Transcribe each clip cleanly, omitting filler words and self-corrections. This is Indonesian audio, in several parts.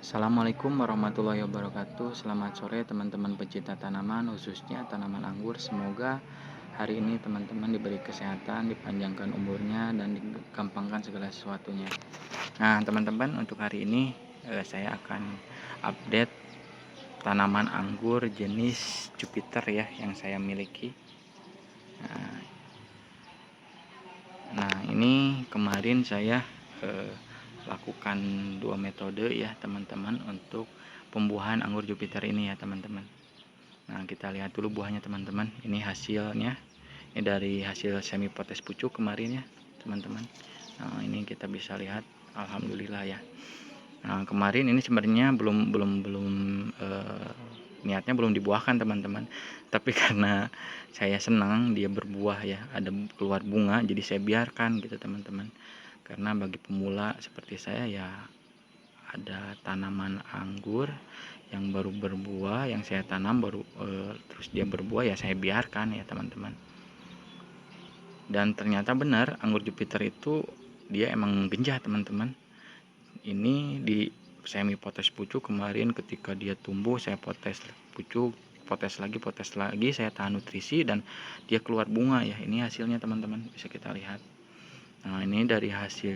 Assalamualaikum warahmatullahi wabarakatuh. Selamat sore teman-teman pecinta tanaman, khususnya tanaman anggur. Semoga hari ini teman-teman diberi kesehatan, dipanjangkan umurnya, dan digampangkan segala sesuatunya. Nah teman-teman, untuk hari ini saya akan update tanaman anggur jenis Jupiter ya yang saya miliki. Nah ini kemarin saya lakukan dua metode ya teman-teman untuk pembuahan anggur Jupiter ini ya teman-teman. Nah kita lihat dulu buahnya teman-teman. Ini hasilnya, ini dari hasil semi potes pucuk kemarin ya teman-teman. Nah ini kita bisa lihat, alhamdulillah ya. Nah kemarin ini sebenarnya belum niatnya belum dibuahkan teman-teman, tapi karena saya senang dia berbuah ya, ada keluar bunga, jadi saya biarkan gitu teman-teman. Karena bagi pemula seperti saya ya, ada tanaman anggur yang baru berbuah, yang saya tanam baru terus dia berbuah ya saya biarkan ya teman-teman. Dan ternyata benar, anggur Jupiter itu dia emang genjah teman-teman. Ini di semi potes pucuk kemarin ketika dia tumbuh saya potes pucuk, potes lagi, saya tahan nutrisi dan dia keluar bunga ya. Ini hasilnya teman-teman, bisa kita lihat. Nah ini dari hasil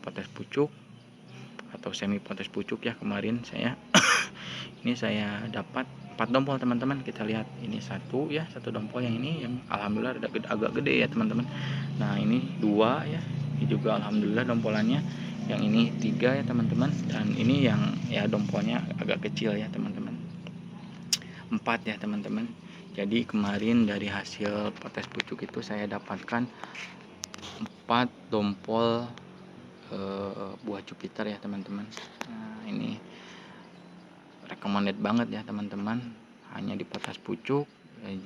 potes pucuk atau semi potes pucuk ya kemarin saya ini saya dapat 4 dompol teman-teman. Kita lihat, ini satu ya, satu dompol yang ini yang alhamdulillah agak gede ya teman-teman. Nah ini dua ya, ini juga alhamdulillah dompolannya. Yang ini 3 ya teman-teman, dan ini yang ya dompolnya agak kecil ya teman-teman, 4 ya teman-teman. Jadi kemarin dari hasil potes pucuk itu saya dapatkan 4 dompol buah Jupiter ya teman-teman. Nah ini recommended banget ya teman-teman, hanya di potes pucuk.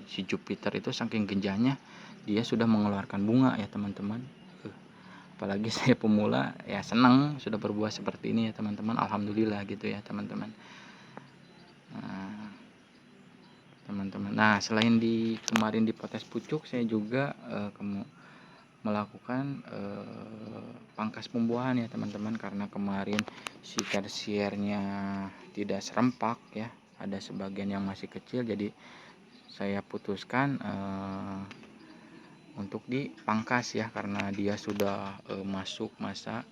Si Jupiter itu saking genjahnya dia sudah mengeluarkan bunga ya teman-teman. Apalagi saya pemula ya, senang sudah berbuah seperti ini ya teman-teman, alhamdulillah gitu ya teman-teman. Nah teman-teman, nah selain di kemarin di potes pucuk, saya juga melakukan pangkas pembuahan ya teman-teman, karena kemarin si tersiernya tidak serempak ya, ada sebagian yang masih kecil, jadi saya putuskan untuk dipangkas ya, karena dia sudah masuk masa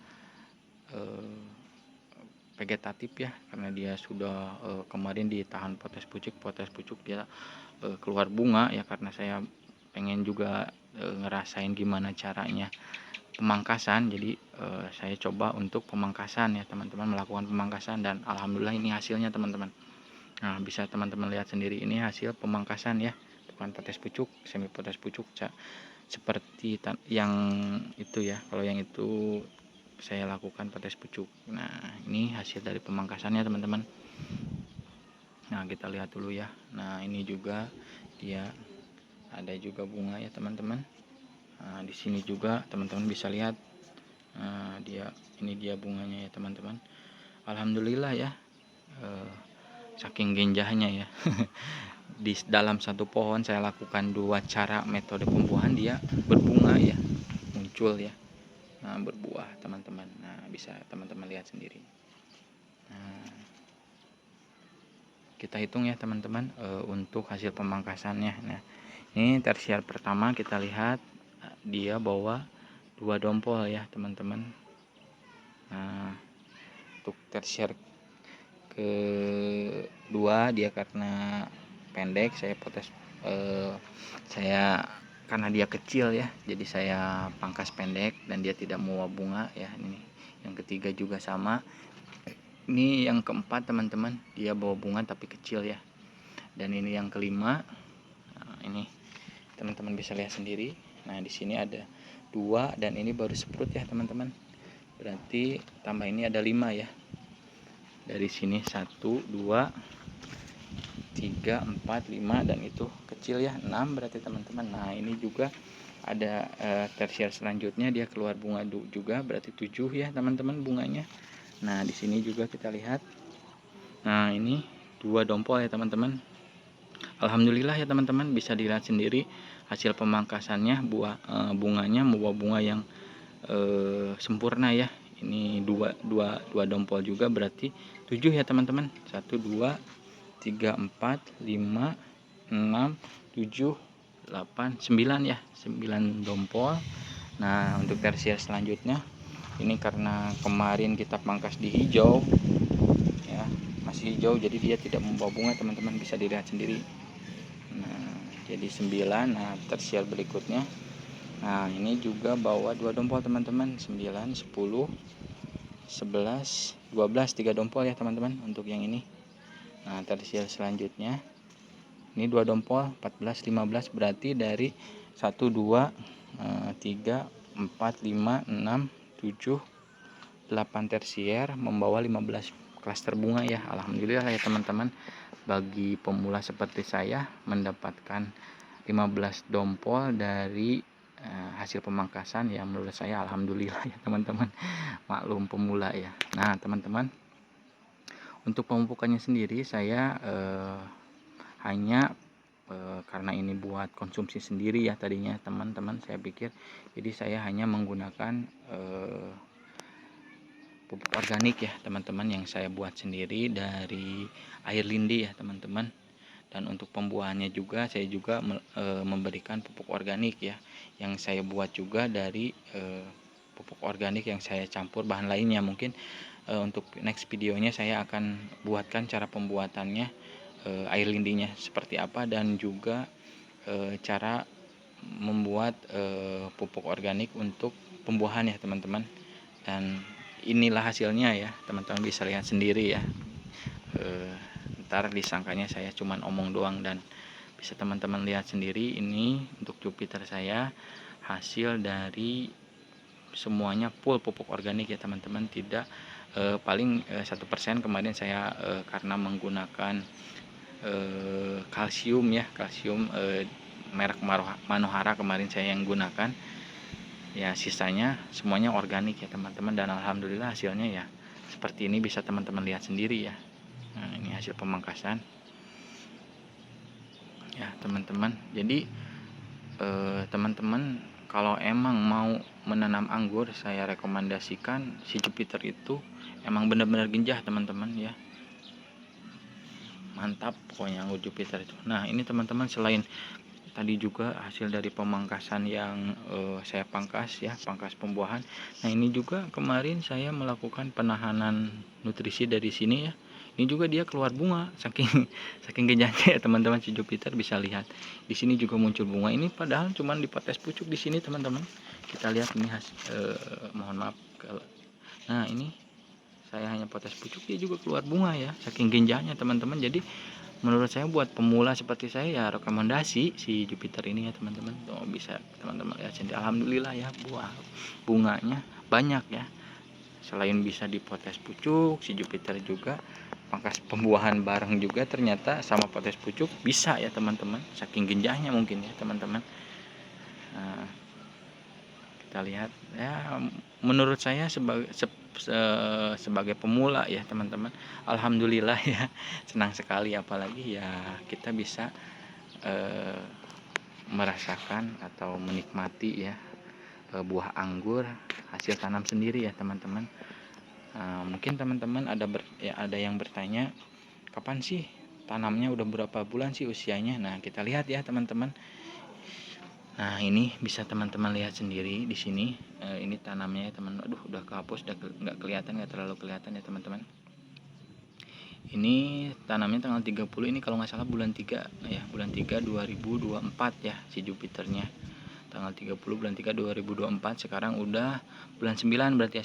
vegetatif ya, karena dia sudah kemarin ditahan potes pucuk dia keluar bunga ya, karena saya pengen juga ngerasain gimana caranya pemangkasan. Jadi saya coba untuk pemangkasan ya teman-teman, melakukan pemangkasan, dan alhamdulillah ini hasilnya teman-teman. Nah bisa teman-teman lihat sendiri, ini hasil pemangkasan ya, bukan potes pucuk, semi potes pucuk seperti yang itu ya. Kalau yang itu saya lakukan potes pucuk. Nah ini hasil dari pemangkasannya teman-teman. Nah kita lihat dulu ya. Nah ini juga dia ada juga bunga ya teman-teman. Nah di sini juga teman-teman bisa lihat, ini dia bunganya ya teman-teman. Alhamdulillah ya, saking genjahnya ya. Di dalam satu pohon saya lakukan 2 cara metode pembuahan, dia berbunga ya, muncul ya, nah berbuah teman-teman. Nah bisa teman-teman lihat sendiri. Nah, kita hitung ya teman-teman untuk hasil pemangkasannya. Nah ini tersier pertama, kita lihat dia bawa 2 dompol ya teman-teman. Nah untuk tersier kedua dia karena pendek, saya potes saya karena dia kecil ya, jadi saya pangkas pendek dan dia tidak membawa bunga ya. Ini yang ketiga juga sama. Ini yang keempat teman-teman, dia bawa bunga tapi kecil ya. Dan ini yang kelima. Nah, ini teman-teman bisa lihat sendiri. Nah di sini ada 2 dan ini baru sprout ya teman-teman. Berarti tambah ini ada 5 ya. Dari sini 1, 2, 3, 4, 5, dan itu kecil ya 6 berarti teman-teman. Nah ini juga ada tersier selanjutnya, dia keluar bunga juga, berarti 7 ya teman-teman bunganya. Nah di sini juga kita lihat. Nah ini 2 dompol ya teman-teman. Alhamdulillah ya teman-teman, bisa dilihat sendiri hasil pemangkasannya, bunganya membawa bunga yang sempurna ya. ini dua dompol juga, berarti 7 ya teman-teman. 1 2 3 4 5 6 7 8 9 ya, 9 dompol. Nah untuk tersier selanjutnya ini karena kemarin kita pangkas di hijau ya, masih hijau, jadi dia tidak membawa bunga teman-teman, bisa dilihat sendiri. Nah jadi 9. Nah tersier berikutnya, nah ini juga bawa 2 dompol teman-teman, 9 10 11 12, 3 dompol ya teman-teman untuk yang ini. Nah tersier selanjutnya ini 2 dompol 14 15, berarti dari 1 2 3 4 5 6 7 8 tersier membawa 15 klaster bunga ya. Alhamdulillah ya teman-teman, bagi pemula seperti saya mendapatkan 15 dompol dari hasil pemangkasan ya, menurut saya alhamdulillah ya teman-teman. Maklum pemula ya. Nah teman-teman, untuk pemupukannya sendiri saya hanya karena ini buat konsumsi sendiri ya tadinya teman-teman, saya pikir, jadi saya hanya menggunakan pupuk organik ya teman-teman, yang saya buat sendiri dari air lindi ya teman-teman. Dan untuk pembuahannya juga saya juga memberikan pupuk organik ya, yang saya buat juga dari pupuk organik yang saya campur bahan lainnya. Mungkin untuk next videonya saya akan buatkan cara pembuatannya, air lindinya seperti apa, dan juga cara membuat pupuk organik untuk pembuahan ya teman-teman. Dan inilah hasilnya ya teman-teman, bisa lihat sendiri ya. Ntar disangkanya saya cuman omong doang, dan bisa teman-teman lihat sendiri. Ini untuk Jupiter saya hasil dari semuanya full pupuk organik ya teman-teman, tidak paling 1% kemarin saya karena menggunakan kalsium ya, kalsium merek Manohara kemarin saya yang gunakan ya, sisanya semuanya organik ya teman-teman. Dan alhamdulillah hasilnya ya seperti ini, bisa teman-teman lihat sendiri ya. Nah ini hasil pemangkasan ya teman-teman. Jadi teman-teman kalau emang mau menanam anggur, saya rekomendasikan si Jupiter itu emang benar-benar genjah teman-teman ya, mantap pokoknya anggur Jupiter itu. Nah ini teman-teman, selain tadi juga hasil dari pemangkasan yang saya pangkas ya, pangkas pembuahan. Nah ini juga kemarin saya melakukan penahanan nutrisi dari sini ya. Ini juga dia keluar bunga, saking genjanya ya teman-teman, si Jupiter bisa lihat. Di sini juga muncul bunga. Ini padahal cuma di potes pucuk di sini teman-teman. Kita lihat ini mohon maaf. Nah ini saya hanya potes pucuk, dia juga keluar bunga ya, saking genjanya teman-teman. Jadi menurut saya buat pemula seperti saya ya rekomendasi si Jupiter ini ya teman-teman. Bisa teman-teman lihat sendiri, alhamdulillah ya, buah bunganya banyak ya. Selain bisa di potes pucuk, si Jupiter juga pangkas pembuahan bareng juga ternyata sama potes pucuk bisa ya teman-teman, saking genjahnya mungkin ya teman-teman. Nah, kita lihat ya, menurut saya sebagai pemula ya teman-teman, alhamdulillah ya, senang sekali. Apalagi ya kita bisa merasakan atau menikmati ya buah anggur hasil tanam sendiri ya teman-teman. Mungkin teman-teman ada yang bertanya, kapan sih tanamnya, udah berapa bulan sih usianya? Nah kita lihat ya teman-teman. Nah ini bisa teman-teman lihat sendiri di sini. Ini tanamnya ya teman. Aduh udah kehapus, udah nggak kelihatan, nggak terlalu kelihatan ya teman-teman. Ini tanamnya tanggal 30, ini kalau nggak salah bulan 3 ya, bulan 3 2024 ya si Jupiternya. Tanggal 30 bulan 3 2024. Sekarang udah bulan 9 berarti ya,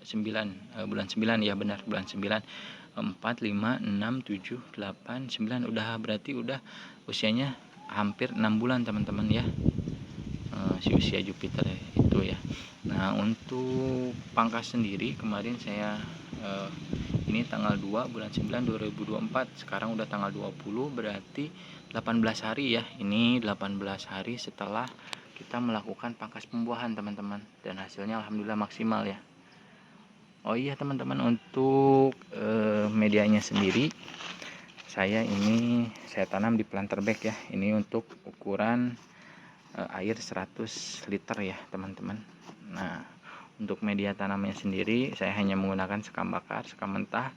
9 bulan 9 ya, benar bulan 9. 4 5 6 7 8 9, udah berarti udah usianya hampir 6 bulan teman-teman ya. Si usia Jupiter itu ya. Nah untuk pangkas sendiri kemarin saya ini tanggal 2 bulan 9 2024, sekarang udah tanggal 20, berarti 18 hari ya. Ini 18 hari setelah kita melakukan pangkas pembuahan teman-teman, dan hasilnya alhamdulillah maksimal ya. Oh iya teman-teman, untuk medianya sendiri saya tanam di planter bag ya. Ini untuk ukuran air 100 liter ya teman-teman. Nah Untuk media tanamnya sendiri saya hanya menggunakan sekam bakar, sekam mentah,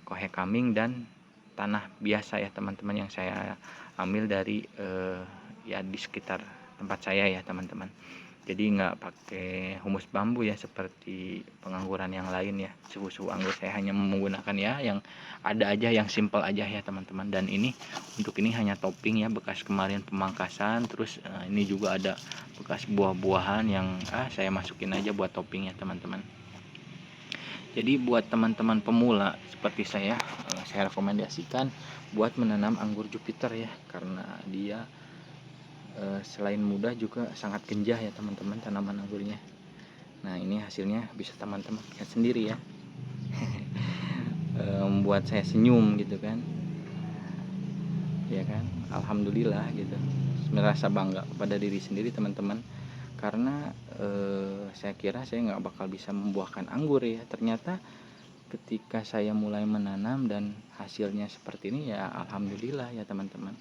kohe kambing, dan tanah biasa ya teman-teman, yang saya ambil dari ya di sekitar tempat saya ya teman-teman. Jadi nggak pakai humus bambu ya seperti pengangguran yang lain ya, suhu-suhu anggur. Saya hanya menggunakan ya yang ada aja, yang simple aja ya teman-teman. Dan ini untuk ini hanya topping ya, bekas kemarin pemangkasan. Terus ini juga ada bekas buah-buahan yang saya masukin aja buat topping ya teman-teman. Jadi buat teman-teman pemula seperti saya rekomendasikan buat menanam anggur Jupiter ya, karena dia selain mudah juga sangat genjah ya teman-teman tanaman anggurnya. Nah ini hasilnya bisa teman-teman lihat sendiri ya. Membuat saya senyum gitu kan, ya kan, alhamdulillah gitu, merasa bangga kepada diri sendiri teman-teman, karena saya kira saya nggak bakal bisa membuahkan anggur ya. Ternyata ketika saya mulai menanam dan hasilnya seperti ini ya alhamdulillah ya teman-teman,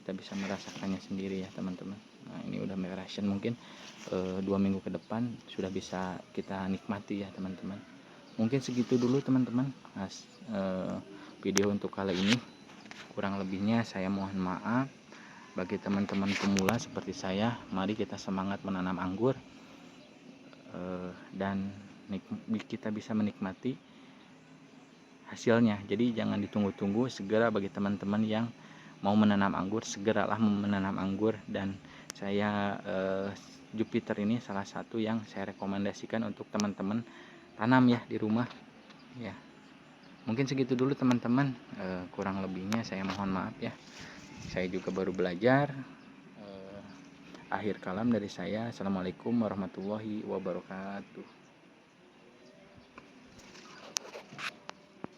kita bisa merasakannya sendiri ya teman-teman. Nah ini udah meration, mungkin 2 minggu ke depan sudah bisa kita nikmati ya teman-teman. Mungkin segitu dulu teman-teman video untuk kali ini. Kurang lebihnya saya mohon maaf. Bagi teman-teman pemula seperti saya, mari kita semangat menanam anggur dan kita bisa menikmati hasilnya. Jadi jangan ditunggu-tunggu, segera bagi teman-teman yang mau menanam anggur, segeralah menanam anggur. Dan saya Jupiter ini salah satu yang saya rekomendasikan untuk teman-teman tanam ya di rumah ya. Mungkin segitu dulu teman-teman, kurang lebihnya saya mohon maaf ya, saya juga baru belajar. Akhir kalam dari saya, assalamualaikum warahmatullahi wabarakatuh.